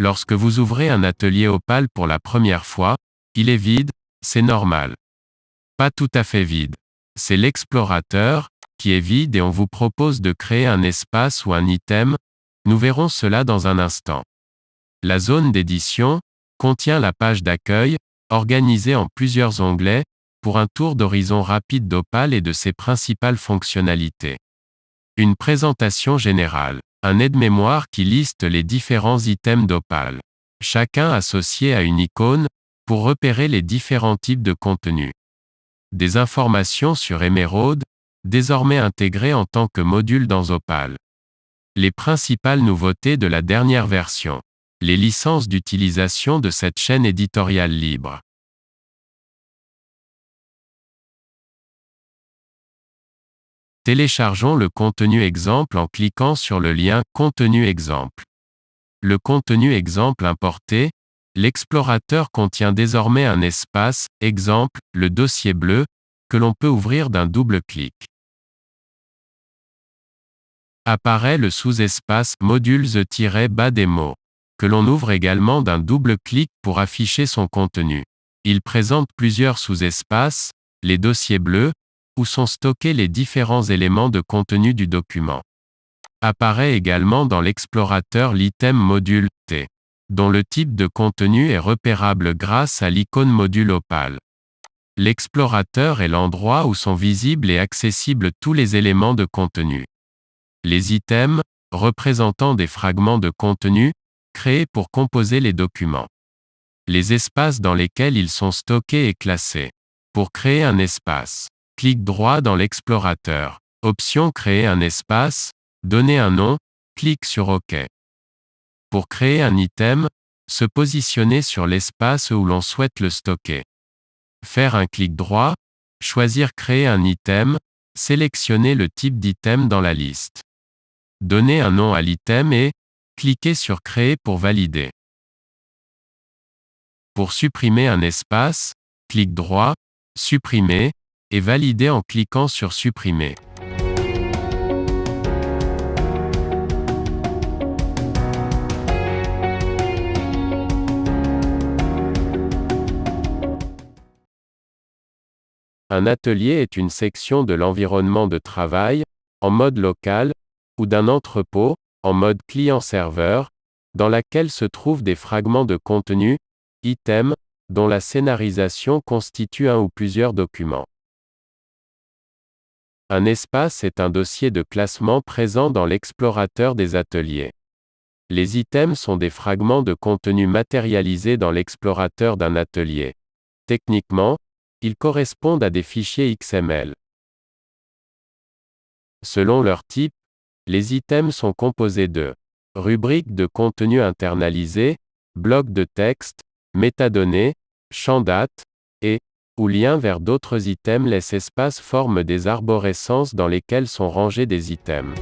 Lorsque vous ouvrez un atelier Opal pour la première fois, il est vide, c'est normal. Pas tout à fait vide. C'est l'explorateur, qui est vide et on vous propose de créer un espace ou un item, nous verrons cela dans un instant. La zone d'édition contient la page d'accueil, organisée en plusieurs onglets, pour un tour d'horizon rapide d'Opal et de ses principales fonctionnalités. Une présentation générale. Un aide-mémoire qui liste les différents items d'Opal. Chacun associé à une icône, pour repérer les différents types de contenus. Des informations sur Emerald, désormais intégrées en tant que module dans Opal. Les principales nouveautés de la dernière version. Les licences d'utilisation de cette chaîne éditoriale libre. Téléchargeons le contenu exemple en cliquant sur le lien « Contenu exemple ». Le contenu exemple importé, l'explorateur contient désormais un espace « Exemple », le dossier bleu, que l'on peut ouvrir d'un double clic. Apparaît le sous-espace « Modules-bas des mots », que l'on ouvre également d'un double clic pour afficher son contenu. Il présente plusieurs sous-espaces, les dossiers bleus, où sont stockés les différents éléments de contenu du document. Apparaît également dans l'explorateur l'item module T, dont le type de contenu est repérable grâce à l'icône module Opal. L'explorateur est l'endroit où sont visibles et accessibles tous les éléments de contenu. Les items, représentant des fragments de contenu, créés pour composer les documents. Les espaces dans lesquels ils sont stockés et classés. Pour créer un espace, clic droit dans l'explorateur. Option Créer un espace, donner un nom, clique sur OK. Pour créer un item, se positionner sur l'espace où l'on souhaite le stocker. Faire un clic droit, choisir Créer un item, sélectionner le type d'item dans la liste. Donner un nom à l'item et cliquer sur Créer pour valider. Pour supprimer un espace, clic droit, Supprimer, et valider en cliquant sur Supprimer. Un atelier est une section de l'environnement de travail, en mode local, ou d'un entrepôt, en mode client-serveur, dans laquelle se trouvent des fragments de contenu, items, dont la scénarisation constitue un ou plusieurs documents. Un espace est un dossier de classement présent dans l'explorateur des ateliers. Les items sont des fragments de contenu matérialisés dans l'explorateur d'un atelier. Techniquement, ils correspondent à des fichiers XML. Selon leur type, les items sont composés de rubriques de contenu internalisées, blocs de texte, métadonnées, champs date, et ou liens vers d'autres items. Les espaces forment des arborescences dans lesquelles sont rangés des items.